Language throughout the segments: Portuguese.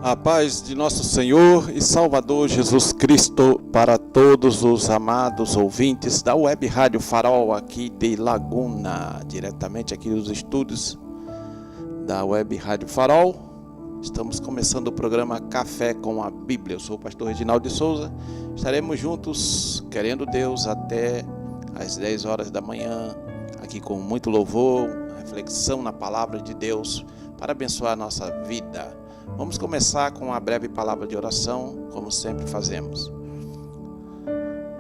A paz de nosso Senhor e Salvador Jesus Cristo para todos os amados ouvintes da Web Rádio Farol aqui de Laguna, diretamente aqui dos estúdios da Web Rádio Farol. Estamos começando o programa Café com a Bíblia. Eu sou o pastor Reginaldo de Souza. Estaremos juntos, querendo Deus, até às 10 horas da manhã, aqui com muito louvor, reflexão na palavra de Deus para abençoar a nossa vida. Vamos começar com uma breve palavra de oração, como sempre fazemos.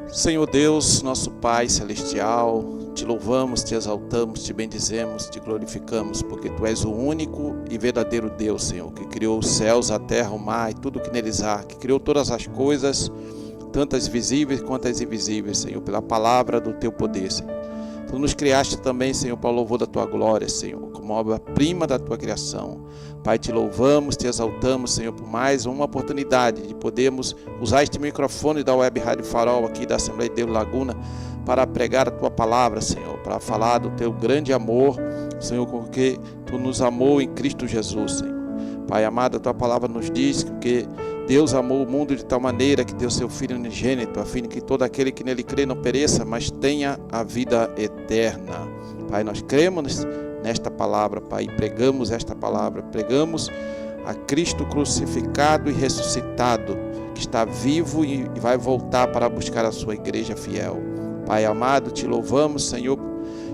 Senhor Deus, nosso Pai Celestial, te louvamos, te exaltamos, te bendizemos, te glorificamos, porque Tu és o único e verdadeiro Deus, Senhor, que criou os céus, a terra, o mar e tudo o que neles há, que criou todas as coisas, tantas visíveis quanto as invisíveis, Senhor, pela palavra do Teu poder, Senhor. Tu nos criaste também, Senhor, para o louvor da Tua glória, Senhor, como obra-prima da Tua criação. Pai, te louvamos, te exaltamos, Senhor, por mais uma oportunidade de podermos usar este microfone da Web Rádio Farol aqui da Assembleia de Deus Laguna para pregar a Tua palavra, Senhor, para falar do Teu grande amor, Senhor, porque Tu nos amou em Cristo Jesus, Senhor. Pai amado, a Tua palavra nos diz que Deus amou o mundo de tal maneira que deu Seu Filho unigênito, a fim de que todo aquele que nele crê não pereça, mas tenha a vida eterna. Pai, nós cremos nesta palavra, Pai, pregamos esta palavra, pregamos a Cristo crucificado e ressuscitado, que está vivo e vai voltar para buscar a sua igreja fiel. Pai amado, te louvamos, Senhor,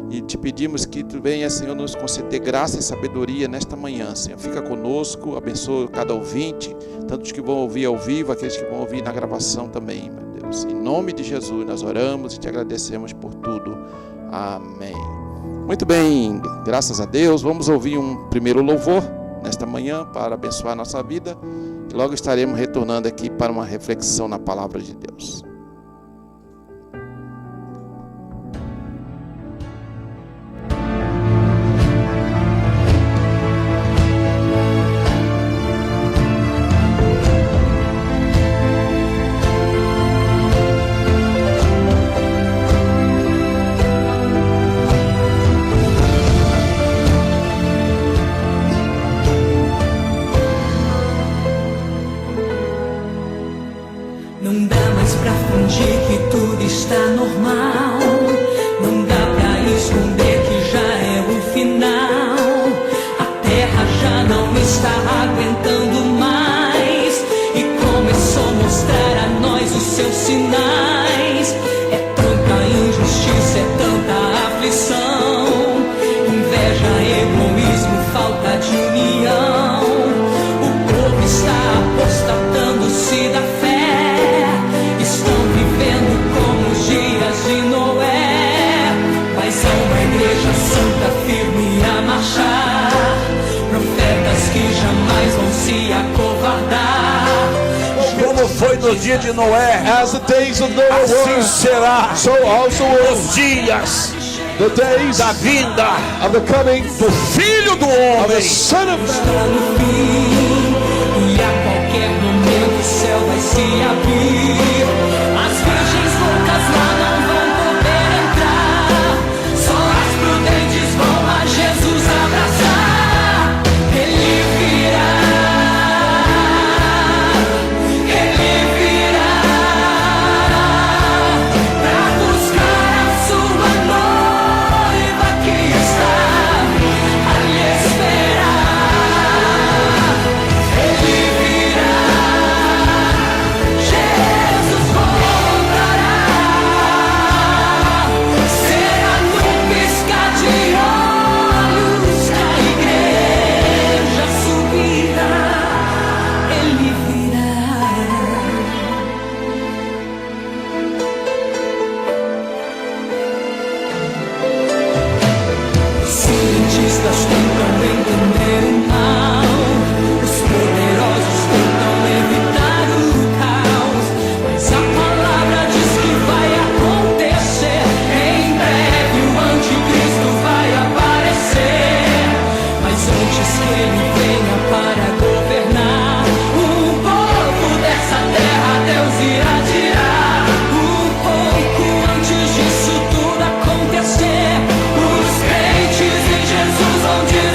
e te pedimos que Tu venha, Senhor, nos conceder graça e sabedoria nesta manhã, Senhor. Fica conosco, abençoa cada ouvinte, tanto os que vão ouvir ao vivo, aqueles que vão ouvir na gravação também, meu Deus. Em nome de Jesus nós oramos e Te agradecemos por tudo. Amém. Muito bem, graças a Deus. Vamos ouvir um primeiro louvor nesta manhã para abençoar a nossa vida. E logo estaremos retornando aqui para uma reflexão na palavra de Deus. Nos dias de Noé, as the days of Noah assim were, será so also os dias the days da vinda of the coming do Filho do of the Homem. Son of Man. E a qualquer momento o céu vai se abrir. As virgens loucas lá não vão poder entrar. Só as prudentes vão a Jesus abraçar. Ele virá. Onde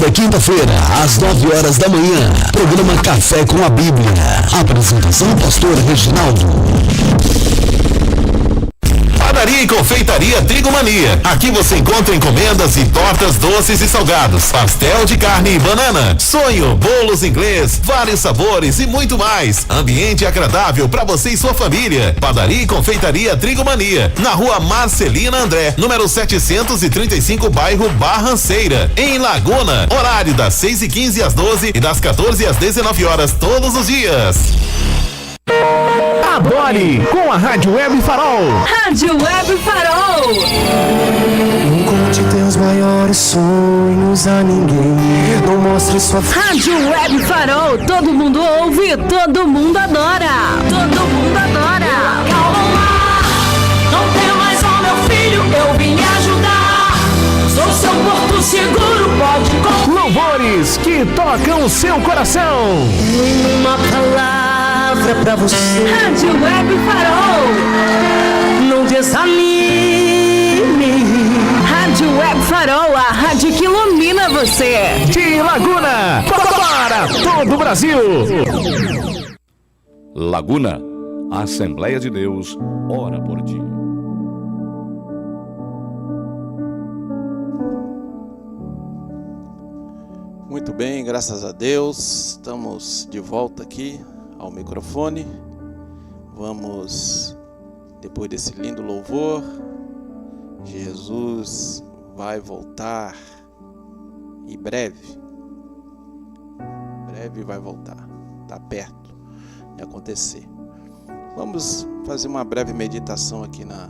Toda quinta-feira, às 9 horas da manhã, programa Café com a Bíblia. Apresentação, pastor Reginaldo. Padaria e Confeitaria Trigo Mania. Aqui você encontra encomendas e tortas doces e salgados, pastel de carne e banana, sonho, bolos inglês, vários sabores e muito mais. Ambiente agradável para você e sua família. Padaria e Confeitaria Trigo Mania, na rua Marcelina André, número 735, bairro Barranceira, em Laguna. Horário das 6h15 às 12 e das 14 às 19 horas todos os dias. Adore com a Rádio Web Farol. Rádio Web Farol. Não conte teus maiores sonhos a ninguém. Não mostre sua Rádio Web Farol. Todo mundo ouve, todo mundo adora. Todo mundo adora. Calma lá, não temas, ó meu filho, eu vim lhe ajudar. Sou seu porto seguro, pode confiar. Louvores que tocam o seu coração. uma palavra pra você. Rádio Web Farol. Não desanime. Rádio Web Farol, a rádio que ilumina você. De Laguna para todo o Brasil. Laguna, Assembleia de Deus, ora por ti. Muito bem, graças a Deus, estamos de volta aqui ao microfone. Vamos, depois desse lindo louvor, Jesus vai voltar e breve vai voltar, está perto de acontecer. Vamos fazer uma breve meditação aqui na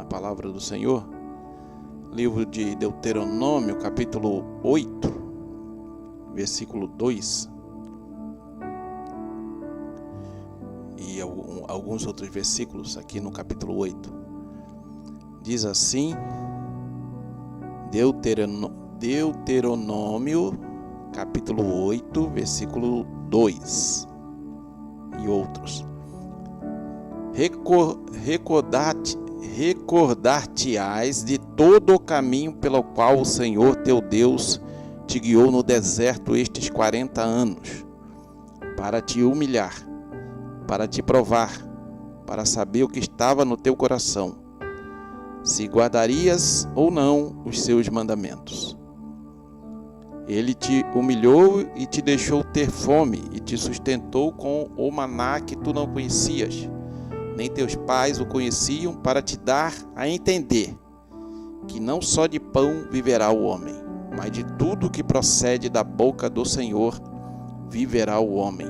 palavra do Senhor. Livro de Deuteronômio, capítulo 8, versículo 2 e alguns outros versículos aqui no capítulo 8. Diz assim, Deuteronômio capítulo 8, versículo 2 e outros. Recordar-te-ás de todo o caminho pelo qual o Senhor teu Deus te guiou no deserto estes 40 anos, para te humilhar, para te provar, para saber o que estava no teu coração, se guardarias ou não os seus mandamentos. Ele te humilhou e te deixou ter fome, e te sustentou com o maná que tu não conhecias, nem teus pais o conheciam, para te dar a entender que não só de pão viverá o homem, mas de tudo que procede da boca do Senhor viverá o homem.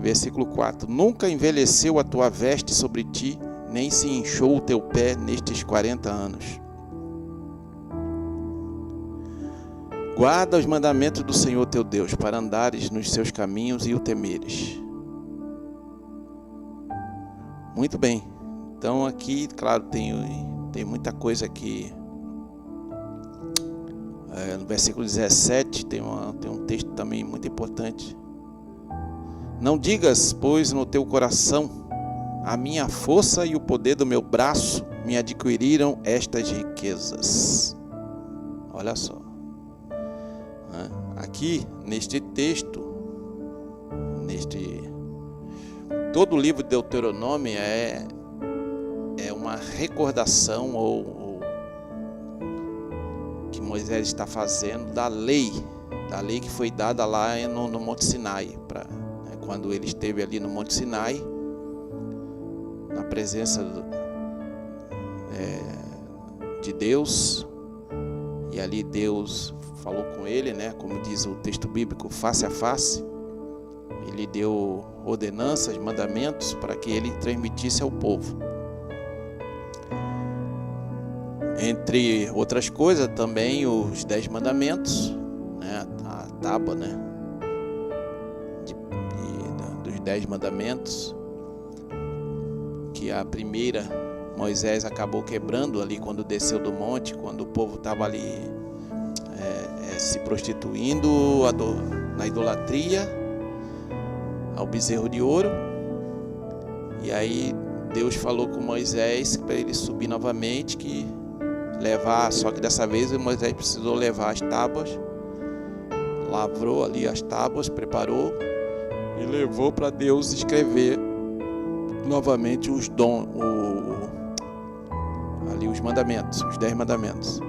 Versículo 4. Nunca envelheceu a tua veste sobre ti, nem se inchou o teu pé nestes 40 anos. Guarda os mandamentos do Senhor teu Deus, para andares nos seus caminhos e o temeres. Muito bem. Então aqui, claro, tem muita coisa aqui. No versículo 17 tem um texto também muito importante. Não digas, pois, no teu coração, a minha força e o poder do meu braço me adquiriram estas riquezas. Olha só. Aqui, neste texto, todo o livro de Deuteronômio é uma recordação ou que Moisés está fazendo da lei que foi dada lá no Monte Sinai, quando ele esteve ali no Monte Sinai, na presença de Deus, e ali Deus falou com ele, como diz o texto bíblico, face a face. Ele deu ordenanças, mandamentos para que ele transmitisse ao povo. Entre outras coisas, também os 10 mandamentos, a tábua, dos 10 mandamentos, que a primeira Moisés acabou quebrando ali quando desceu do monte, quando o povo estava ali se prostituindo na idolatria ao bezerro de ouro. E aí Deus falou com Moisés para ele subir novamente, que levar, só que dessa vez Moisés precisou levar as tábuas, lavrou ali as tábuas, preparou e levou para Deus escrever novamente os mandamentos, os 10 mandamentos.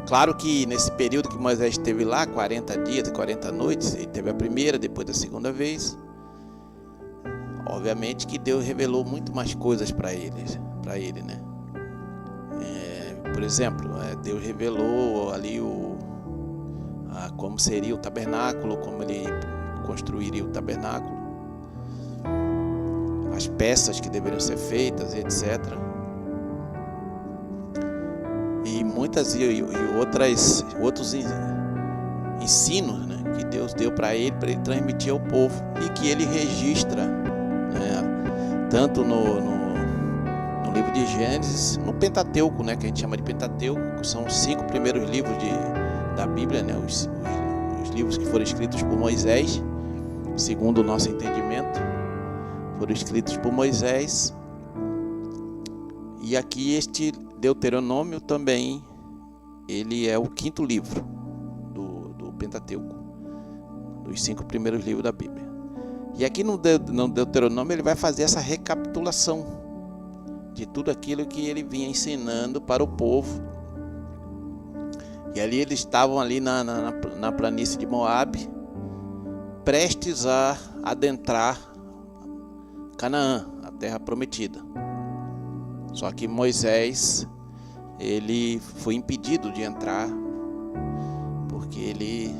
Claro que nesse período que Moisés esteve lá, 40 dias e 40 noites, ele teve a primeira, depois da segunda vez. Obviamente que Deus revelou muito mais coisas para ele, né? Por exemplo, Deus revelou ali como seria o tabernáculo, como ele construiria o tabernáculo, as peças que deveriam ser feitas, etc. E outros ensinos, né, que Deus deu para ele transmitir ao povo e que ele registra, né, tanto no livro de Gênesis, no Pentateuco, né, que a gente chama de Pentateuco, que são os 5 primeiros livros da Bíblia, né, os livros que foram escritos por Moisés, segundo o nosso entendimento, foram escritos por Moisés. E aqui este Deuteronômio também, ele é o 5º livro do Pentateuco, dos 5 primeiros livros da Bíblia. E aqui no Deuteronômio ele vai fazer essa recapitulação de tudo aquilo que ele vinha ensinando para o povo. E ali eles estavam ali na planície de Moabe, prestes a adentrar Canaã, a terra prometida. Só que Moisés, ele foi impedido de entrar, porque ele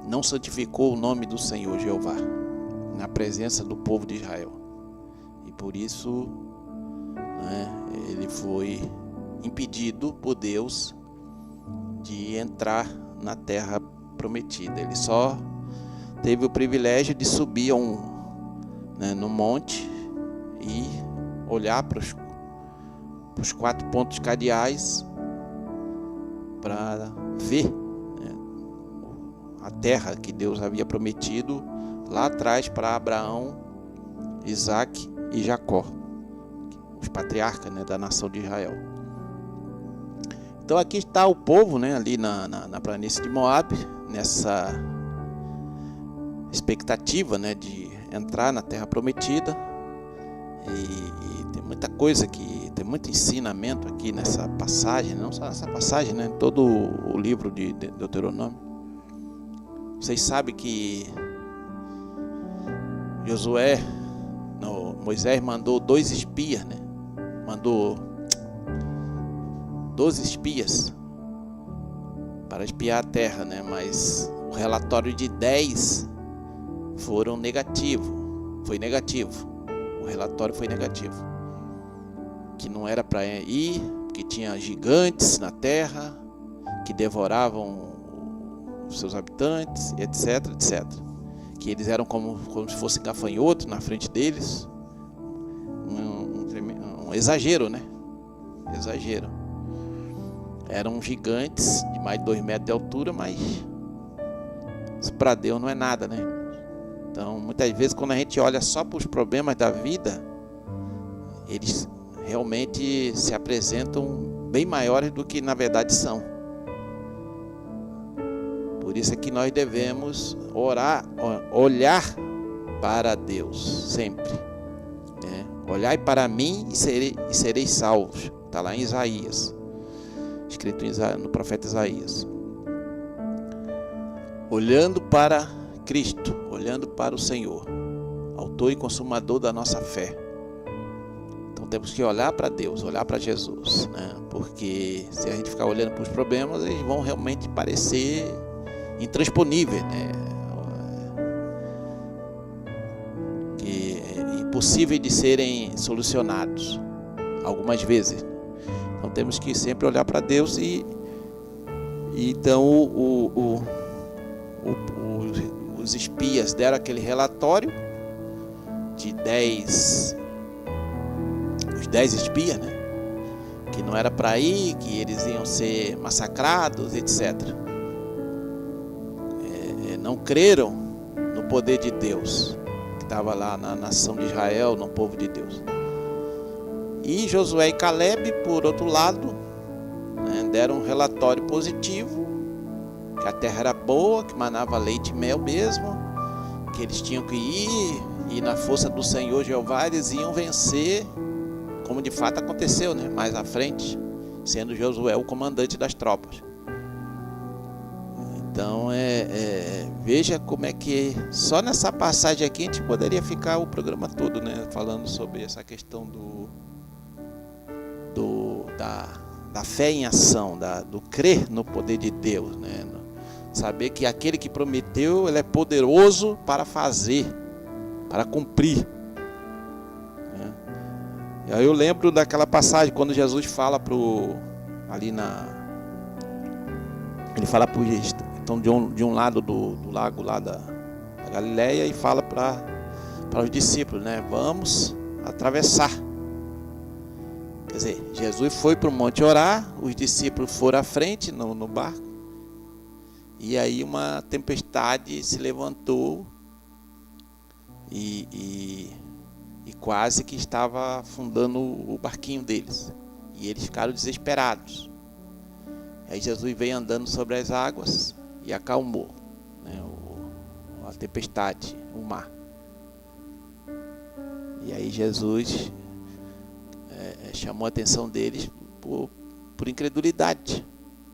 não santificou o nome do Senhor Jeová na presença do povo de Israel. E por isso, né, ele foi impedido por Deus de entrar na terra prometida. Ele só teve o privilégio de subir no monte e olhar para os 4 pontos cardeais para ver, né, a terra que Deus havia prometido lá atrás para Abraão, Isaac e Jacó, os patriarcas, né, da nação de Israel. Então aqui está o povo, né, ali na planície de Moabe, nessa expectativa, né, de entrar na terra prometida. E tem muita coisa aqui, tem muito ensinamento aqui nessa passagem, não só nessa passagem, né, todo o livro de Deuteronômio. Vocês sabem que Moisés mandou 2 espias, né? Mandou 12 espias para espiar a terra, né? Mas o relatório de 10 foi negativo. O relatório foi negativo, que não era para ir, que tinha gigantes na terra que devoravam os seus habitantes, etc, etc. Que eles eram como se fossem gafanhotos na frente deles. Um exagero, né? Exagero. Eram gigantes de mais de 2 metros de altura, mas isso para Deus não é nada, né? Então, muitas vezes, quando a gente olha só para os problemas da vida, eles realmente se apresentam bem maiores do que na verdade são. Por isso é que nós devemos olhar para Deus sempre, né? Olhai para mim e sereis salvos. Está lá em Isaías, escrito no profeta Isaías. Olhando para Cristo, olhando para o Senhor, autor e consumador da nossa fé. Então temos que olhar para Deus, olhar para Jesus, né? Porque se a gente ficar olhando para os problemas, eles vão realmente parecer intransponíveis, né? Impossíveis de serem solucionados algumas vezes. Então temos que sempre olhar para Deus e então os espias deram aquele relatório de 10, os 10 espias, né? Que não era para ir, que eles iam ser massacrados, etc. Não creram no poder de Deus que estava lá na nação de Israel, no povo de Deus. E Josué e Caleb, por outro lado, né, deram um relatório positivo, que a terra era boa, que manava leite e mel mesmo, que eles tinham que ir, e na força do Senhor Jeová eles iam vencer, como de fato aconteceu, né, mais à frente, sendo Josué o comandante das tropas. Então veja como é que só nessa passagem aqui a gente poderia ficar o programa todo, né, falando sobre essa questão da fé em ação, do crer no poder de Deus, né, saber que aquele que prometeu, ele é poderoso para fazer, para cumprir, né? E aí eu lembro daquela passagem quando Jesus fala ele fala para os, então de um lado do lago lá da Galileia, e fala para os discípulos, né, vamos atravessar. Quer dizer, Jesus foi para o monte orar, os discípulos foram à frente no barco, e aí uma tempestade se levantou e quase que estava afundando o barquinho deles, e eles ficaram desesperados. Aí Jesus veio andando sobre as águas e acalmou, né, a tempestade, o mar. E aí Jesus chamou a atenção deles por incredulidade.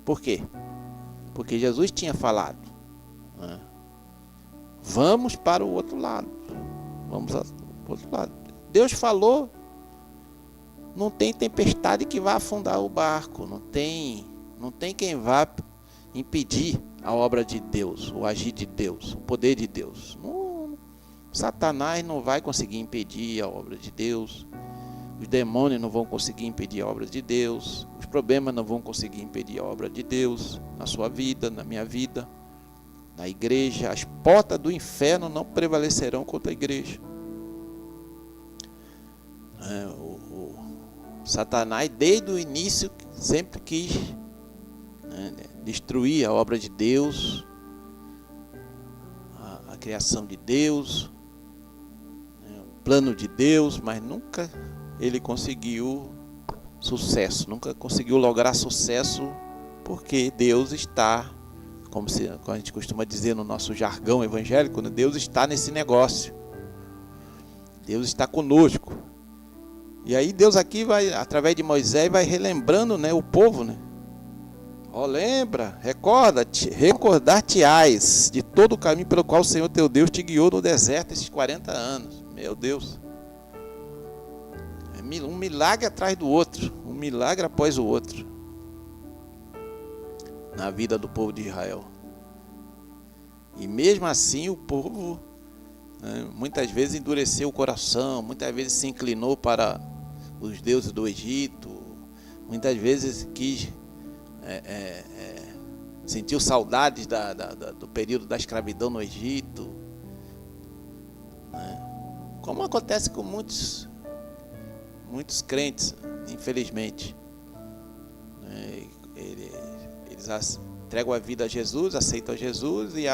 Por quê? Porque Jesus tinha falado, né, vamos para o outro lado. Vamos para o outro lado. Deus falou, não tem tempestade que vá afundar o barco, não tem quem vá impedir a obra de Deus, o agir de Deus, o poder de Deus. Satanás não vai conseguir impedir a obra de Deus, os demônios não vão conseguir impedir a obra de Deus, os problemas não vão conseguir impedir a obra de Deus na sua vida, na minha vida, na igreja. As portas do inferno não prevalecerão contra a igreja. O Satanás, desde o início, sempre quis, né, destruir a obra de Deus, a criação de Deus, né, o plano de Deus, mas nunca ele conseguiu sucesso, nunca conseguiu lograr sucesso, porque Deus está, como a gente costuma dizer no nosso jargão evangélico, né, Deus está nesse negócio, Deus está conosco. E aí Deus aqui vai, através de Moisés, vai relembrando, né, o povo, né? Lembra, recordar-te-ás de todo o caminho pelo qual o Senhor teu Deus te guiou no deserto esses 40 anos. Meu Deus. Um milagre atrás do outro, um milagre após o outro, na vida do povo de Israel. E mesmo assim o povo, né, muitas vezes endureceu o coração, muitas vezes se inclinou para os deuses do Egito, muitas vezes quis, sentiu saudades do período da escravidão no Egito, né? Como acontece com muitos crentes, infelizmente, né? Eles entregam a vida a Jesus, aceitam Jesus, e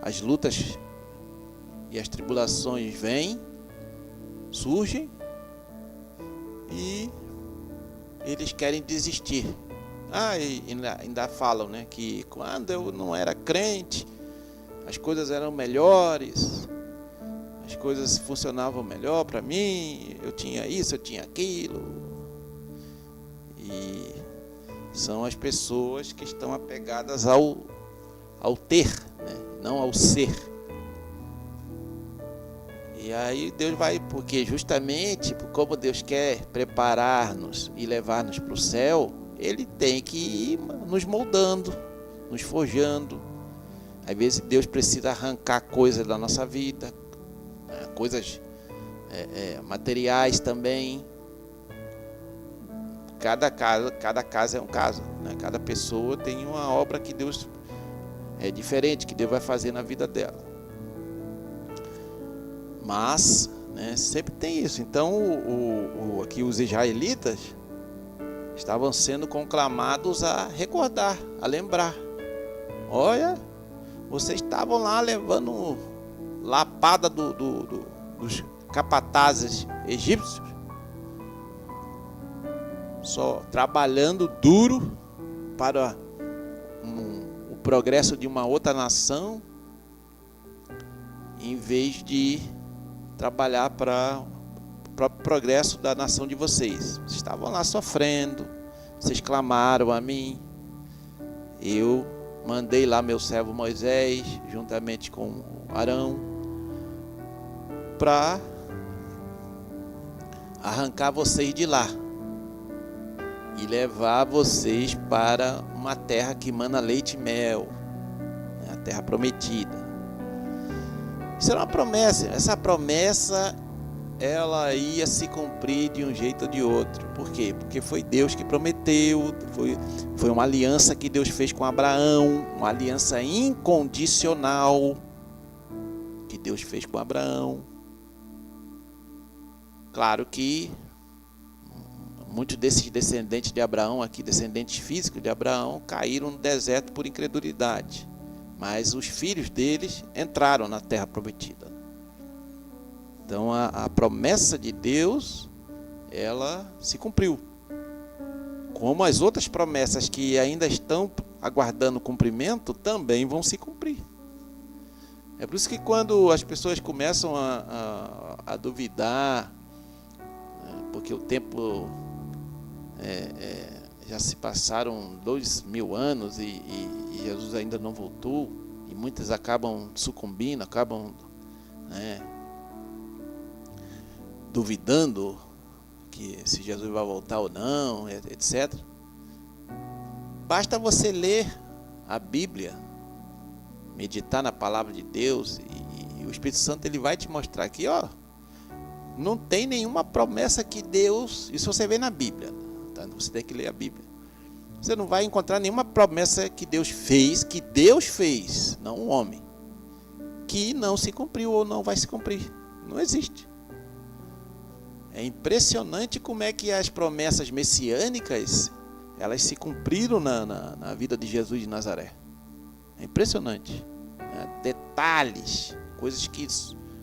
as lutas e as tribulações surgem, e eles querem desistir. E ainda falam, né, que quando eu não era crente, as coisas eram melhores, as coisas funcionavam melhor para mim, eu tinha isso, eu tinha aquilo. E são as pessoas que estão apegadas ao ter, né, não ao ser. E aí Deus vai, porque justamente como Deus quer preparar-nos e levar-nos para o céu, Ele tem que ir nos moldando, nos forjando. Às vezes Deus precisa arrancar coisas da nossa vida, coisas materiais também. Cada caso é um caso, né? Cada pessoa tem uma obra que Deus diferente, que Deus vai fazer na vida dela. Mas, né, sempre tem isso. Então, aqui os israelitas estavam sendo conclamados a recordar, a lembrar. Olha, vocês estavam lá levando lapada dos capatazes egípcios, só trabalhando duro para o progresso de uma outra nação, em vez de trabalhar para o próprio progresso da nação de vocês. Vocês estavam lá sofrendo, vocês clamaram a mim, eu mandei lá meu servo Moisés, juntamente com Arão, para arrancar vocês de lá e levar vocês para uma terra que mana leite e mel, a terra prometida. Isso era uma promessa. Essa promessa, ela ia se cumprir de um jeito ou de outro. Por quê? Porque foi Deus que prometeu, foi uma aliança que Deus fez com Abraão, uma aliança incondicional que Deus fez com Abraão. Claro que muitos desses descendentes de Abraão, aqui descendentes físicos de Abraão, caíram no deserto por incredulidade. Mas os filhos deles entraram na terra prometida. Então a promessa de Deus, ela se cumpriu. Como as outras promessas que ainda estão aguardando cumprimento, também vão se cumprir. É por isso que quando as pessoas começam a duvidar, porque o tempo já se passaram 2000 anos e Jesus ainda não voltou, e muitas acabam sucumbindo, acabam duvidando que se Jesus vai voltar ou não, etc. Basta você ler a Bíblia, meditar na palavra de Deus, e o Espírito Santo ele vai te mostrar aqui, não tem nenhuma promessa que Deus, isso você vê na Bíblia, tá? Você tem que ler a Bíblia. Você não vai encontrar nenhuma promessa que Deus fez, não um homem, que não se cumpriu ou não vai se cumprir. Não existe. É impressionante como é que as promessas messiânicas, elas se cumpriram na vida de Jesus de Nazaré. É impressionante. Detalhes, coisas que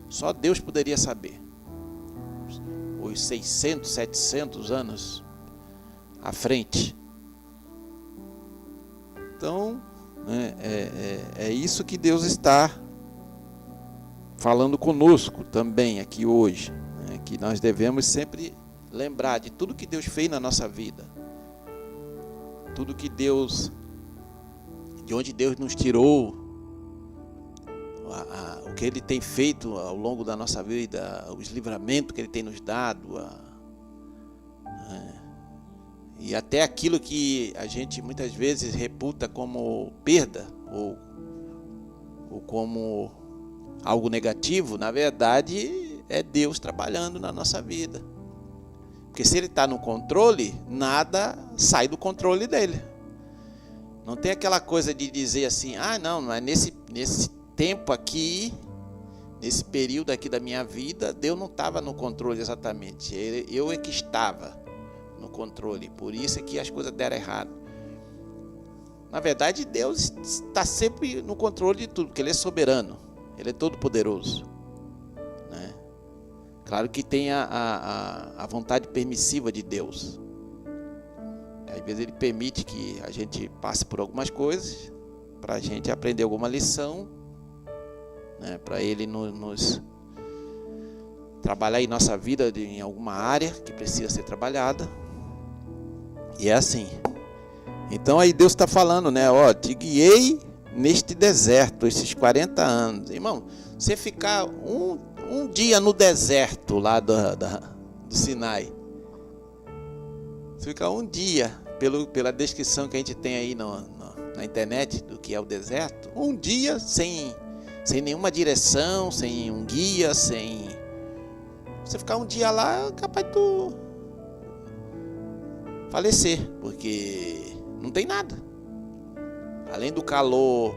só Deus poderia saber. Os 600, 700 anos à frente. Então, é isso que Deus está falando conosco também aqui hoje, que nós devemos sempre lembrar de tudo que Deus fez na nossa vida, tudo que Deus, de onde Deus nos tirou, o que Ele tem feito ao longo da nossa vida, os livramentos que Ele tem nos dado, e até aquilo que a gente muitas vezes reputa como perda ou como algo negativo, na verdade é Deus trabalhando na nossa vida. Porque se Ele está no controle, nada sai do controle dEle. Não tem aquela coisa de dizer assim, não, mas nesse tempo aqui, nesse período aqui da minha vida, Deus não estava no controle exatamente. Eu é que estava no controle, por isso é que as coisas deram errado. Na verdade, Deus está sempre no controle de tudo, porque Ele é soberano, Ele é todo poderoso, né? Claro que tem a vontade permissiva de Deus. Às vezes Ele permite que a gente passe por algumas coisas, para a gente aprender alguma lição, né? Para Ele nos trabalhar em nossa vida em alguma área que precisa ser trabalhada. E é assim. Então aí Deus está falando, né? Te guiei neste deserto, esses 40 anos. Irmão, você ficar um dia no deserto lá do Sinai. Você ficar um dia, pela descrição que a gente tem aí na internet do que é o deserto, um dia sem nenhuma direção, sem um guia, você ficar um dia lá, é capaz de tu falecer, porque não tem nada. Além do calor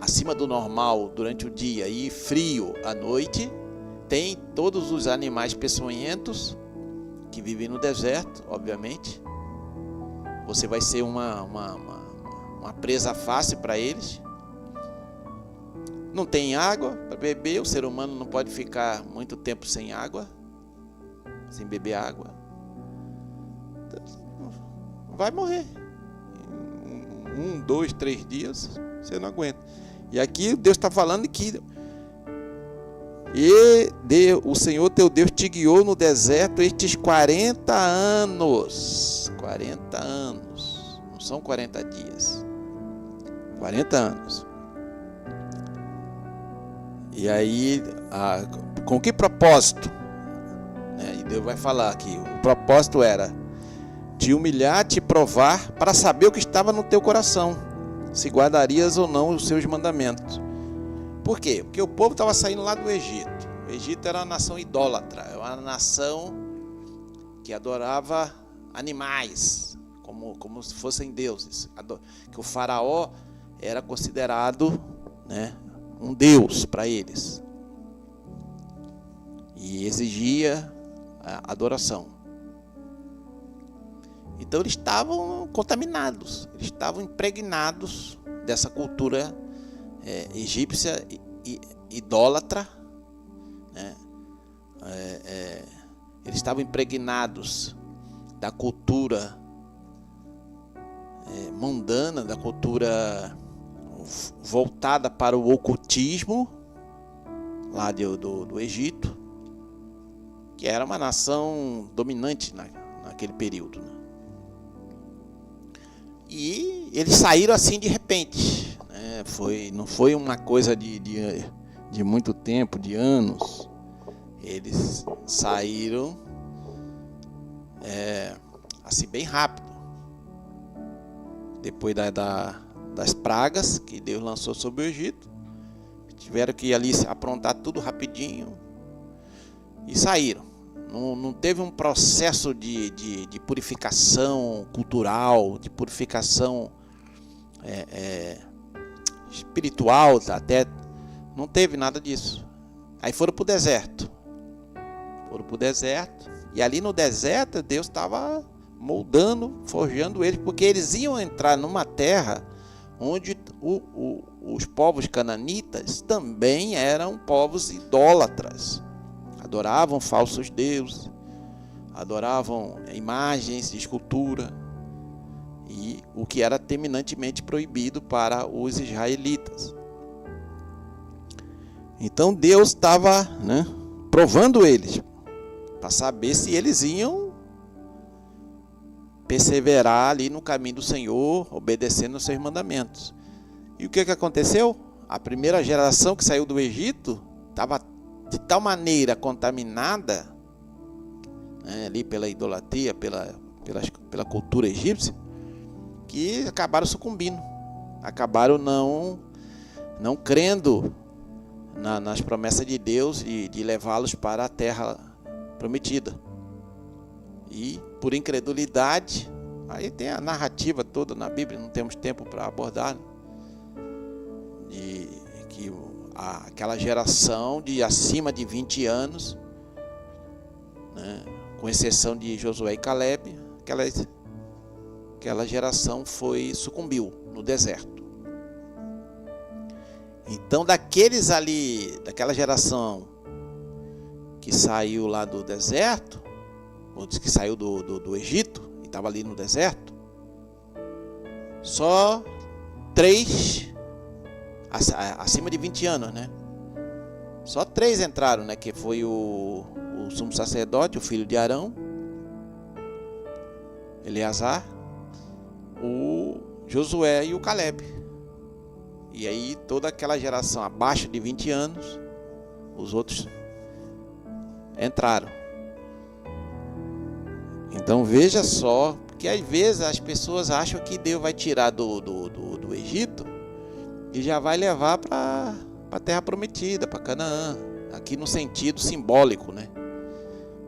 acima do normal durante o dia e frio à noite, tem todos os animais peçonhentos que vivem no deserto, obviamente. Você vai ser uma presa fácil para eles. não tem água para beber, o ser humano não pode ficar muito tempo sem água, sem beber água. Vai morrer. Em 1, 2, 3 dias, você não aguenta. E aqui Deus está falando que o Senhor teu Deus te guiou no deserto estes 40 anos. 40 anos. Não são 40 dias. 40 anos. E aí, com que propósito? E Deus vai falar aqui. O propósito era te humilhar, te provar, para saber o que estava no teu coração, se guardarias ou não os seus mandamentos. Por quê? Porque o povo estava saindo lá do Egito. O Egito era uma nação idólatra, era uma nação que adorava animais, como se fossem deuses. Que o faraó era considerado, um deus para eles. E exigia a adoração. Então eles estavam contaminados, eles estavam impregnados dessa cultura egípcia idólatra, eles estavam impregnados da cultura mundana, da cultura voltada para o ocultismo lá do Egito, que era uma nação dominante naquele período, E eles saíram assim de repente, não foi uma coisa de muito tempo, de anos. Eles saíram assim bem rápido. Depois das pragas que Deus lançou sobre o Egito, tiveram que ir ali aprontar tudo rapidinho e saíram. Não teve um processo de purificação cultural, de purificação espiritual, até não teve nada disso. Aí foram para o deserto. E ali no deserto Deus estava moldando, forjando eles, porque eles iam entrar numa terra onde os povos cananitas também eram povos idólatras. Adoravam falsos deuses, adoravam imagens de escultura, e o que era terminantemente proibido para os israelitas. Então Deus estava provando eles, para saber se eles iam perseverar ali no caminho do Senhor, obedecendo os seus mandamentos. E o que aconteceu? A primeira geração que saiu do Egito estava de tal maneira contaminada, ali pela idolatria, pela cultura egípcia, que acabaram sucumbindo, acabaram não crendo nas promessas de Deus e de levá-los para a terra prometida. E por incredulidade, aí tem a narrativa toda na Bíblia, não temos tempo para abordar, de que aquela geração de acima de 20 anos, com exceção de Josué e Caleb, aquela geração sucumbiu no deserto. Então daquela geração que saiu lá do deserto, ou que saiu do Egito e estava ali no deserto, só 3 acima de 20 anos, Só 3 entraram, que foi o sumo sacerdote, o filho de Arão, Eleazar, o Josué e o Caleb. E aí toda aquela geração abaixo de 20 anos, os outros entraram. Então veja só, porque às vezes as pessoas acham que Deus vai tirar do Egito e já vai levar para a terra prometida, para Canaã, aqui no sentido simbólico,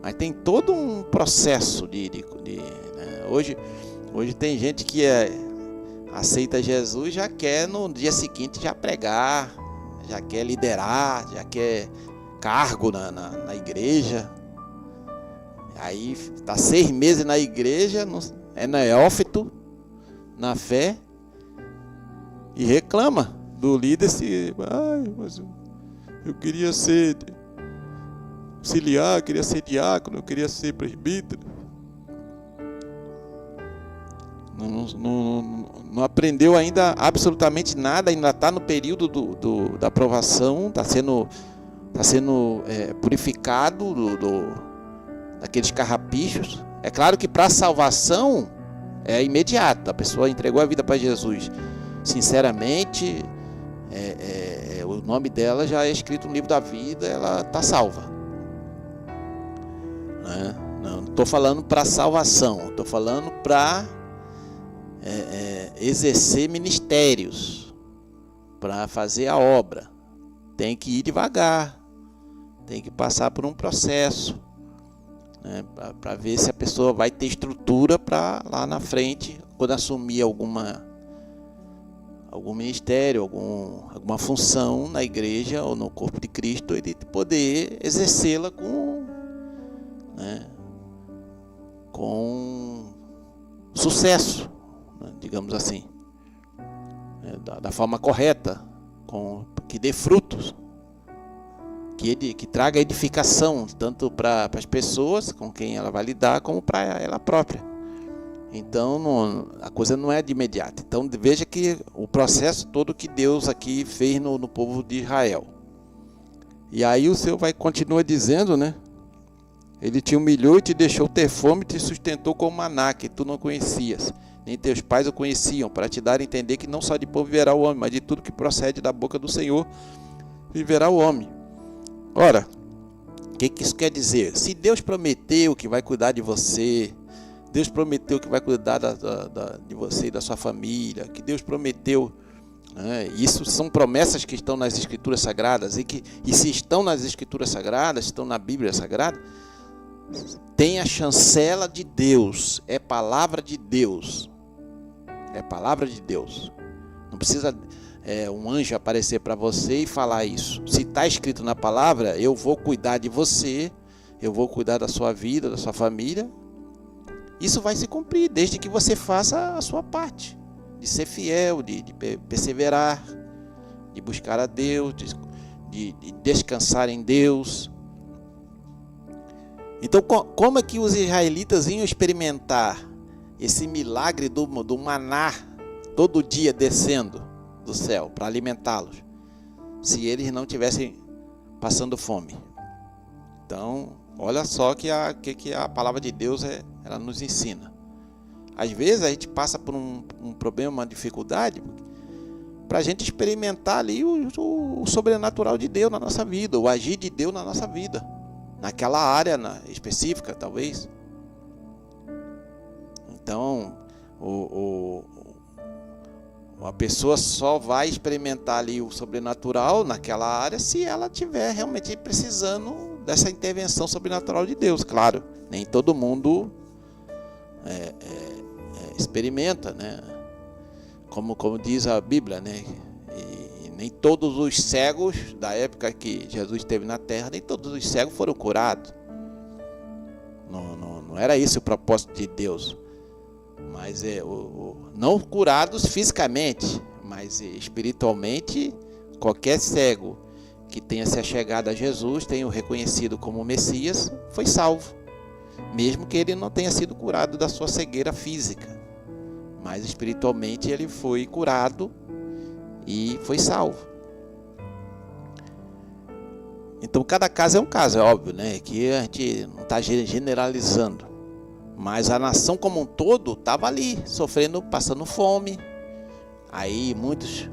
Mas tem todo um processo Hoje tem gente que aceita Jesus e já quer no dia seguinte já pregar, já quer liderar, já quer cargo na igreja. Aí está 6 meses na igreja, é neófito na fé, e reclama do líder mas eu queria ser auxiliar, queria ser diácono, eu queria ser presbítero. Não aprendeu ainda absolutamente nada, ainda está no período da aprovação, está sendo purificado daqueles carrapichos. É claro que para a salvação é imediato, a pessoa entregou a vida para Jesus sinceramente, o nome dela já é escrito no livro da vida, ela está salva, né? Não estou falando para salvação, estou falando para exercer ministérios, para fazer a obra. Tem que ir devagar, tem que passar por um processo, né, para ver se a pessoa vai ter estrutura para lá na frente, quando assumir algum ministério, alguma função na igreja ou no corpo de Cristo, ele poder exercê-la com sucesso, né, digamos assim, da forma correta, que dê frutos, que traga edificação tanto para as pessoas com quem ela vai lidar, como para ela própria. Então a coisa não é de imediato. Então veja que o processo todo que Deus aqui fez no povo de Israel. E aí o Senhor continua dizendo, né? Ele te humilhou e te deixou ter fome e te sustentou com maná que tu não conhecias, nem teus pais o conheciam, para te dar a entender que não só de pão viverá o homem, mas de tudo que procede da boca do Senhor viverá o homem. Ora, o que isso quer dizer? Se Deus prometeu que vai cuidar de você, Deus prometeu que vai cuidar de você e da sua família, que Deus prometeu, né? Isso são promessas que estão nas Escrituras Sagradas, e se estão nas Escrituras Sagradas, estão na Bíblia Sagrada, tem a chancela de Deus, é palavra de Deus, é palavra de Deus. Não precisa um anjo aparecer para você e falar isso. Se está escrito na palavra, eu vou cuidar de você, eu vou cuidar da sua vida, da sua família. Isso vai se cumprir, desde que você faça a sua parte, de ser fiel, de perseverar, de buscar a Deus, de descansar em Deus. Então, como é que os israelitas iam experimentar esse milagre do maná todo dia descendo do céu para alimentá-los, se eles não estivessem passando fome? Então, olha só que a palavra de Deus ela nos ensina. Às vezes a gente passa por um problema, uma dificuldade, para a gente experimentar ali o sobrenatural de Deus na nossa vida, o agir de Deus na nossa vida, naquela área específica, talvez. Então, a pessoa só vai experimentar ali o sobrenatural naquela área se ela estiver realmente precisando dessa intervenção sobrenatural de Deus. Claro, nem todo mundo experimenta, né? Como diz a Bíblia, né? E nem todos os cegos da época que Jesus esteve na terra, nem todos os cegos foram curados. Não era esse o propósito de Deus. Mas não curados fisicamente, mas espiritualmente, qualquer cego que tenha se achegado a Jesus, tenha o reconhecido como Messias, foi salvo, mesmo que ele não tenha sido curado da sua cegueira física, mas espiritualmente ele foi curado e foi salvo. Então cada caso é um caso, é óbvio, né? Que a gente não está generalizando, mas a nação como um todo estava ali, sofrendo, passando fome. Aí muitos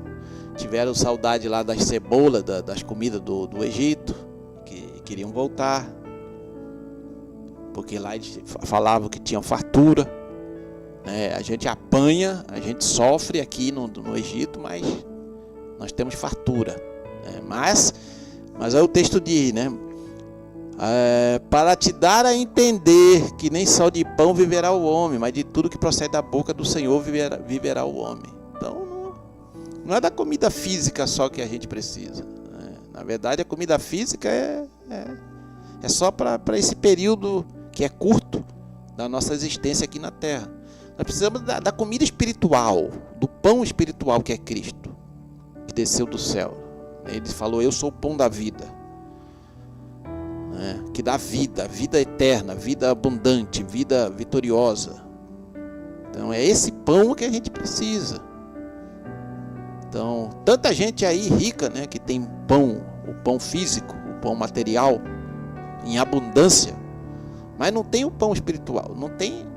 tiveram saudade lá das cebolas, das comidas do Egito, que queriam voltar, porque lá eles falavam que tinham fartura, né? A gente apanha, a gente sofre aqui no Egito, mas nós temos fartura, né? Mas aí o texto diz, né? Para te dar a entender que nem só de pão viverá o homem, mas de tudo que procede da boca do Senhor viverá o homem. Então não é da comida física só que a gente precisa, né? Na verdade a comida física é só para esse período que é curto da nossa existência aqui na terra. Nós precisamos da comida espiritual, do pão espiritual que é Cristo, que desceu do céu. Ele falou: eu sou o pão da vida, que dá vida, vida eterna, vida abundante, vida vitoriosa. Então é esse pão que a gente precisa. Então, tanta gente aí rica, né, que tem pão, o pão físico, o pão material, em abundância, mas não tem o pão espiritual, não tem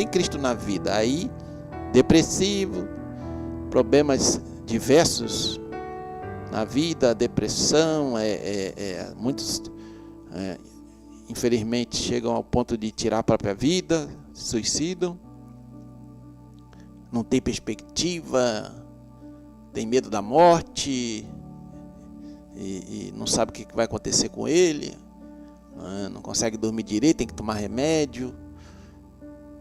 Cristo na vida. Aí, depressivo, problemas diversos na vida, depressão, muitos infelizmente chegam ao ponto de tirar a própria vida, se suicidam, não tem perspectiva, tem medo da morte e não sabe o que vai acontecer com ele, não consegue dormir direito, tem que tomar remédio,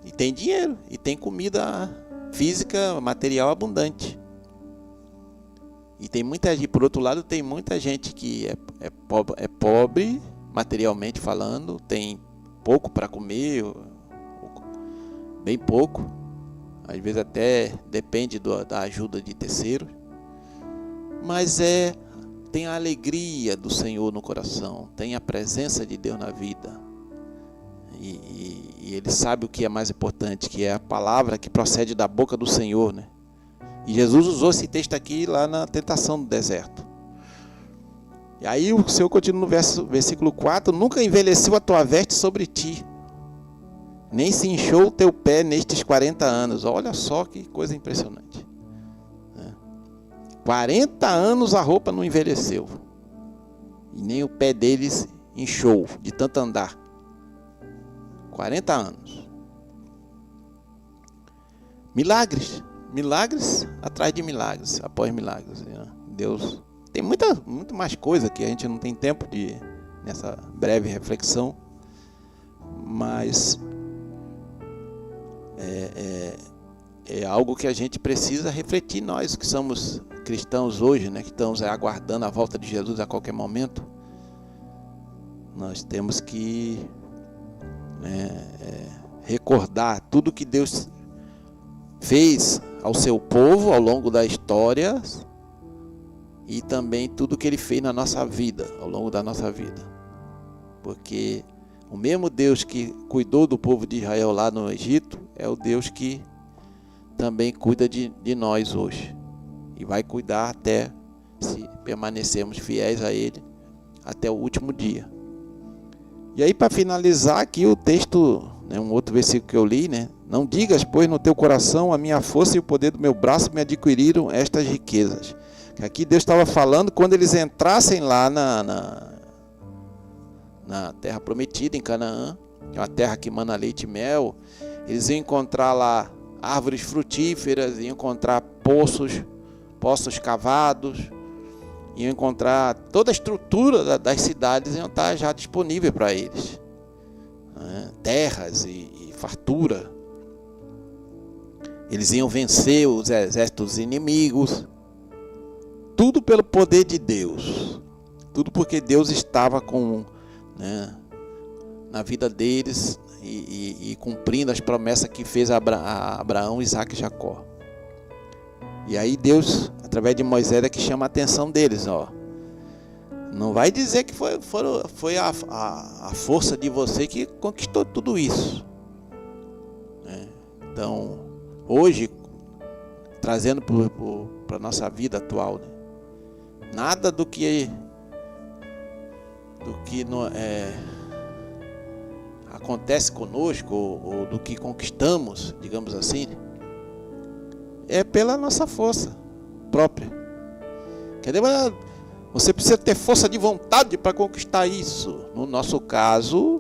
e tem dinheiro, e tem comida física, material abundante. E tem muita gente, por outro lado, tem muita gente que é pobre, materialmente falando, tem pouco para comer, bem pouco, às vezes até depende da ajuda de terceiros, mas tem a alegria do Senhor no coração, tem a presença de Deus na vida, e ele sabe o que é mais importante, que é a palavra que procede da boca do Senhor, né? E Jesus usou esse texto aqui lá na tentação do deserto. E aí o Senhor continua no versículo 4: nunca envelheceu a tua veste sobre ti, nem se inchou o teu pé nestes 40 anos. Olha só que coisa impressionante. 40 anos a roupa não envelheceu, e nem o pé deles inchou de tanto andar. 40 anos. Milagres atrás de milagres, após milagres, né? Deus tem muito mais coisa que a gente não tem tempo de nessa breve reflexão, mas é algo que a gente precisa refletir, nós que somos cristãos hoje, né, que estamos aguardando a volta de Jesus a qualquer momento. Nós temos que recordar tudo que Deus fez ao seu povo ao longo da história e também tudo que Ele fez na nossa vida, ao longo da nossa vida. Porque o mesmo Deus que cuidou do povo de Israel lá no Egito é o Deus que também cuida de nós hoje. E vai cuidar até, se permanecermos fiéis a Ele, até o último dia. E aí, para finalizar aqui o texto, né, um outro versículo que eu li, né? Não digas, pois, no teu coração: a minha força e o poder do meu braço me adquiriram estas riquezas. Que aqui Deus estava falando quando eles entrassem lá na terra prometida, em Canaã, que é uma terra que mana leite e mel. Eles iam encontrar lá árvores frutíferas, iam encontrar poços cavados, iam encontrar toda a estrutura das cidades, iam estar já disponível para eles, né? Terras e fartura. Eles iam vencer os exércitos inimigos, tudo pelo poder de Deus, tudo porque Deus estava na vida deles e cumprindo as promessas que fez a Abraão, Isaac e Jacó. E aí Deus, através de Moisés, é que chama a atenção deles, ó. Não vai dizer que foi a força de você que conquistou tudo isso, né? Então, hoje, trazendo para a nossa vida atual, né? Nada do que acontece conosco, ou do que conquistamos, digamos assim, é pela nossa força própria. Quer dizer, você precisa ter força de vontade para conquistar isso. No nosso caso,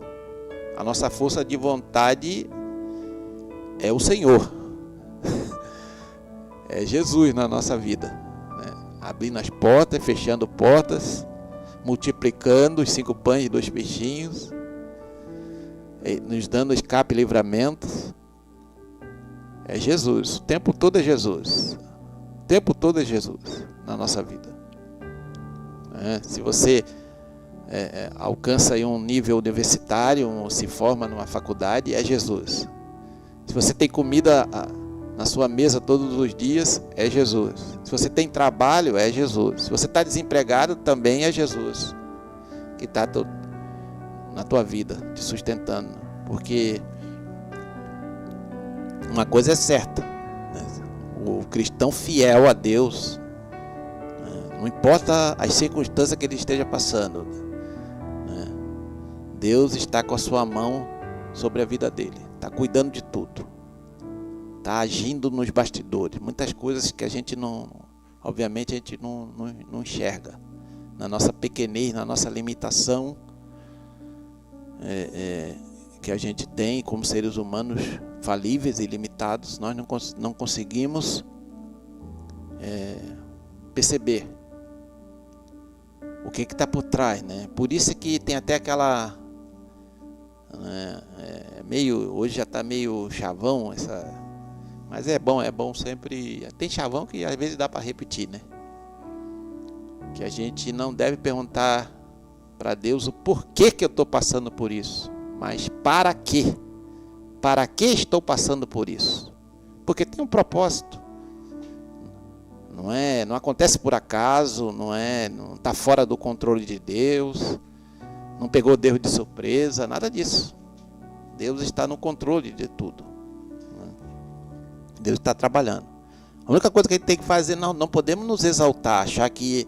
a nossa força de vontade é o Senhor. É Jesus na nossa vida, né? Abrindo as portas, fechando portas, multiplicando os 5 pães e 2 peixinhos, nos dando escape e livramento. É Jesus, o tempo todo é Jesus. O tempo todo é Jesus na nossa vida. Se você alcança aí um nível universitário, se forma numa faculdade, é Jesus. Se você tem comida na sua mesa todos os dias, é Jesus. Se você tem trabalho, é Jesus. Se você está desempregado, também é Jesus que está na tua vida, te sustentando. Porque uma coisa é certa, né? O cristão fiel a Deus, né? Não importa as circunstâncias que ele esteja passando, né? Deus está com a sua mão sobre a vida dele, está cuidando de tudo, está agindo nos bastidores. Muitas coisas que a gente não, obviamente a gente não enxerga, na nossa pequenez, na nossa limitação que a gente tem como seres humanos falíveis e limitados, nós não conseguimos perceber o que está por trás, né? Por isso que tem até aquela meio, hoje já está meio chavão mas é bom sempre. Tem chavão que às vezes dá para repetir, né? Que a gente não deve perguntar para Deus o porquê que eu estou passando por isso, mas para quê? Para que estou passando por isso? Porque tem um propósito. Não acontece por acaso, não está fora do controle de Deus, não pegou Deus de surpresa, nada disso. Deus está no controle de tudo. Deus está trabalhando. A única coisa que a gente tem que fazer, não podemos nos exaltar, achar que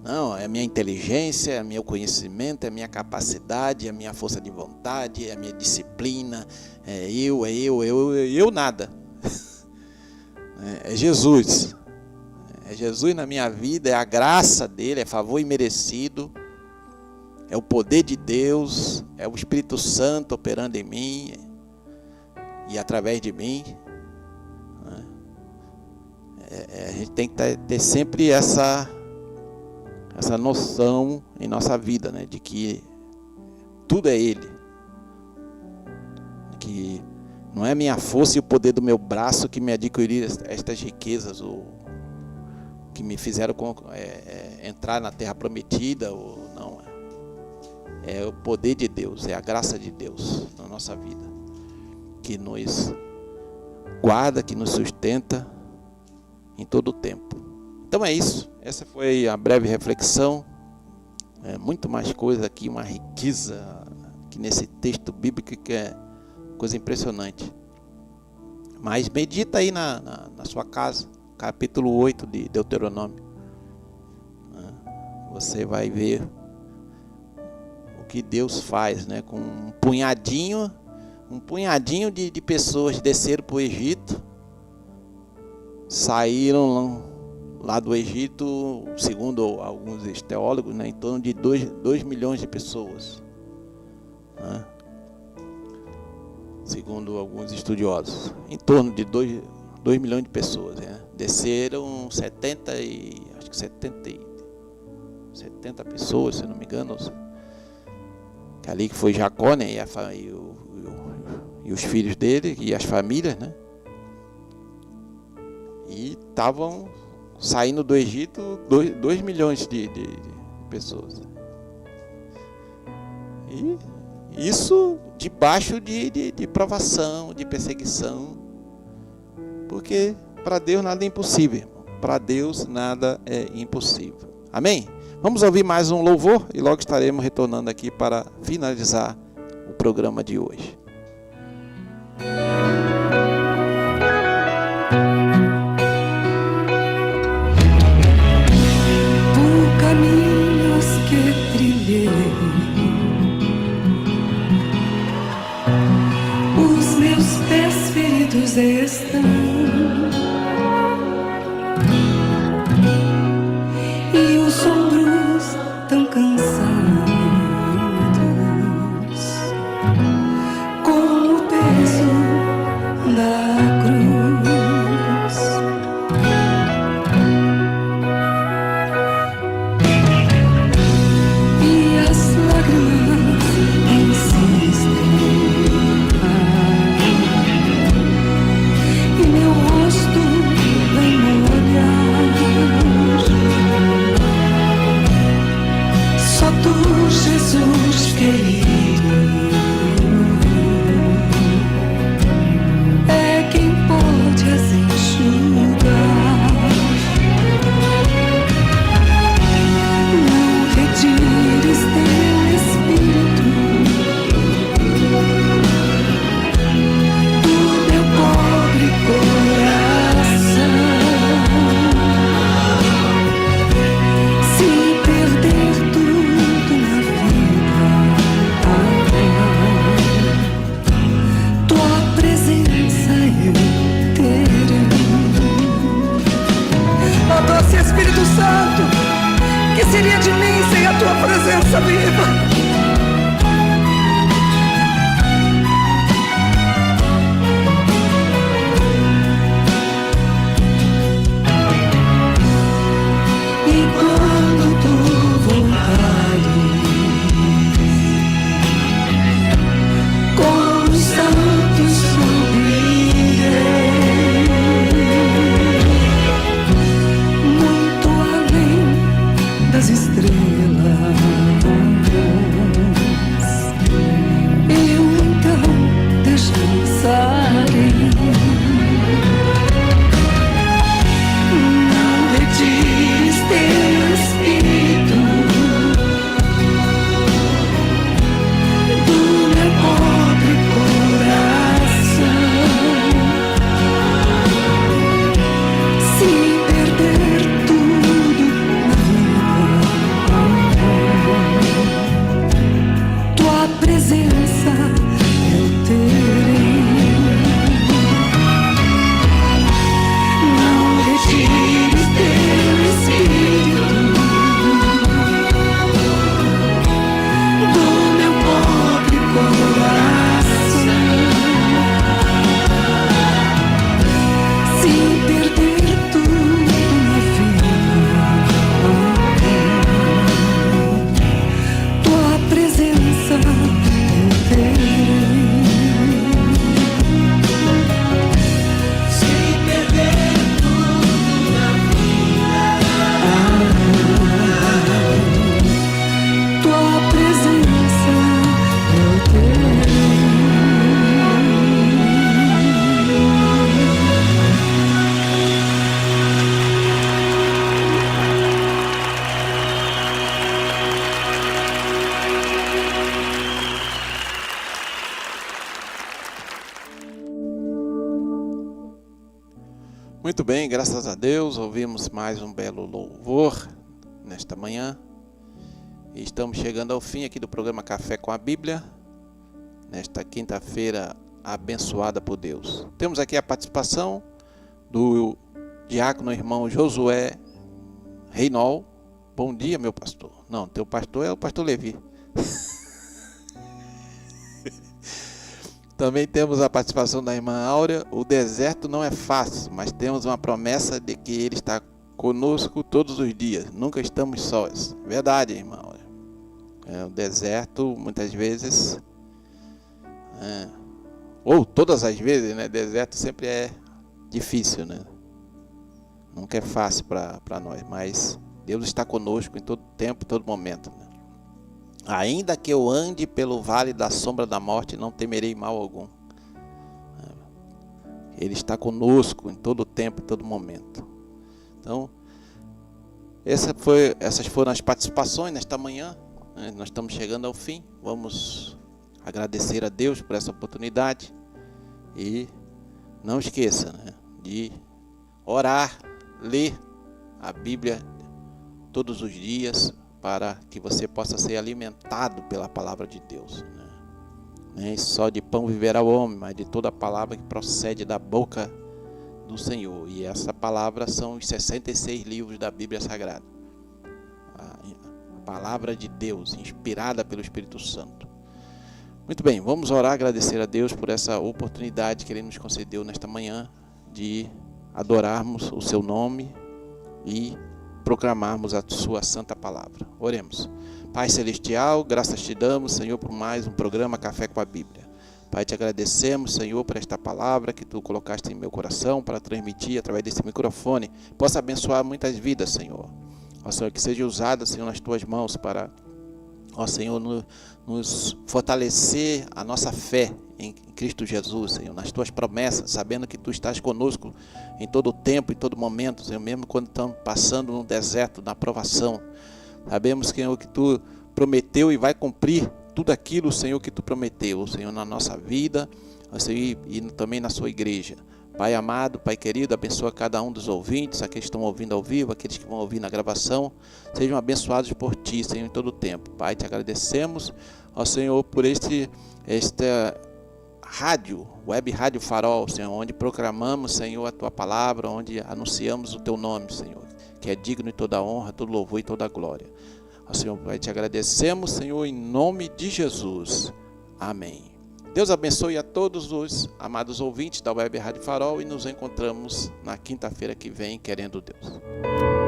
não, é a minha inteligência, é o meu conhecimento, é a minha capacidade, é a minha força de vontade, é a minha disciplina, eu nada. É Jesus. É Jesus na minha vida, é a graça dele, é favor imerecido, é o poder de Deus, é o Espírito Santo operando em mim e através de mim. A gente tem que ter sempre essa noção em nossa vida, né, de que tudo é Ele, que não é minha força e o poder do meu braço que me adquiriram estas riquezas, ou que me fizeram entrar na terra prometida, ou não. É o poder de Deus, é a graça de Deus na nossa vida, que nos guarda, que nos sustenta em todo o tempo. Então é isso. Essa foi a breve reflexão. Muito mais coisa aqui, uma riqueza aqui nesse texto bíblico que é coisa impressionante. Mas medita aí na sua casa, capítulo 8 de Deuteronômio. Você vai ver o que Deus faz, né? Com um punhadinho de pessoas desceram para o Egito, saíram lá do Egito, segundo alguns teólogos, né, em torno de 2 milhões de pessoas, né? Segundo alguns estudiosos, em torno de 2 milhões de pessoas, né? Desceram 70 pessoas, se não me engano, que ali que foi Jacó, né, e os filhos dele e as famílias, né? E estavam saindo do Egito 2 milhões de pessoas. E isso debaixo de provação, de perseguição. Porque para Deus nada é impossível, irmão. Para Deus nada é impossível. Amém? Vamos ouvir mais um louvor e logo estaremos retornando aqui para finalizar o programa de hoje. Estão e os ombros tão cansados, com o peso da cruz. E as lágrimas insistem. E meu seria de mim sem a tua presença viva? Muito bem, graças a Deus, ouvimos mais um belo louvor nesta manhã. E estamos chegando ao fim aqui do programa Café com a Bíblia, nesta quinta-feira abençoada por Deus. Temos aqui a participação do diácono irmão Josué Reinol. Bom dia, meu pastor. Não, teu pastor é o pastor Levi. Também temos a participação da irmã Áurea. O deserto não é fácil, mas temos uma promessa de que Ele está conosco todos os dias. Nunca estamos sós. Verdade, irmã Áurea. O deserto, muitas vezes, ou todas as vezes, né? Deserto sempre é difícil, né? Nunca é fácil para nós, mas Deus está conosco em todo tempo, todo momento, né? Ainda que eu ande pelo vale da sombra da morte, não temerei mal algum. Ele está conosco em todo tempo, em todo momento. Então, essas foram as participações nesta manhã. Nós estamos chegando ao fim. Vamos agradecer a Deus por essa oportunidade. E não esqueça, né, de orar, ler a Bíblia todos os dias, para que você possa ser alimentado pela palavra de Deus, né? Nem só de pão viverá o homem, mas de toda a palavra que procede da boca do Senhor. E essa palavra são os 66 livros da Bíblia Sagrada. A palavra de Deus, inspirada pelo Espírito Santo. Muito bem, vamos orar, agradecer a Deus por essa oportunidade que Ele nos concedeu nesta manhã de adorarmos o Seu nome e proclamarmos a sua santa palavra. Oremos. Pai Celestial, graças te damos, Senhor, por mais um programa Café com a Bíblia. Pai, te agradecemos, Senhor, por esta palavra que tu colocaste em meu coração para transmitir através desse microfone. Possa abençoar muitas vidas, Senhor. Ó Senhor, que seja usada, Senhor, nas tuas mãos para, ó Senhor, nos fortalecer a nossa fé em Cristo Jesus, Senhor, nas tuas promessas, sabendo que tu estás conosco em todo o tempo, em todo momento, Senhor, mesmo quando estamos passando no deserto, na provação. Sabemos, Senhor, que tu prometeu e vai cumprir tudo aquilo, Senhor, que tu prometeu, Senhor, na nossa vida, Senhor, e também na sua igreja. Pai amado, Pai querido, abençoa cada um dos ouvintes, aqueles que estão ouvindo ao vivo, aqueles que vão ouvir na gravação, sejam abençoados por Ti, Senhor, em todo o tempo. Pai, te agradecemos, ó Senhor, por esta rádio, Web Rádio Farol, Senhor, onde proclamamos, Senhor, a Tua palavra, onde anunciamos o Teu nome, Senhor. que é digno de toda honra, todo louvor e toda glória. Ao Senhor, Pai, te agradecemos, Senhor, em nome de Jesus. Amém. Deus abençoe a todos os amados ouvintes da Web Rádio Farol e nos encontramos na quinta-feira que vem, querendo Deus.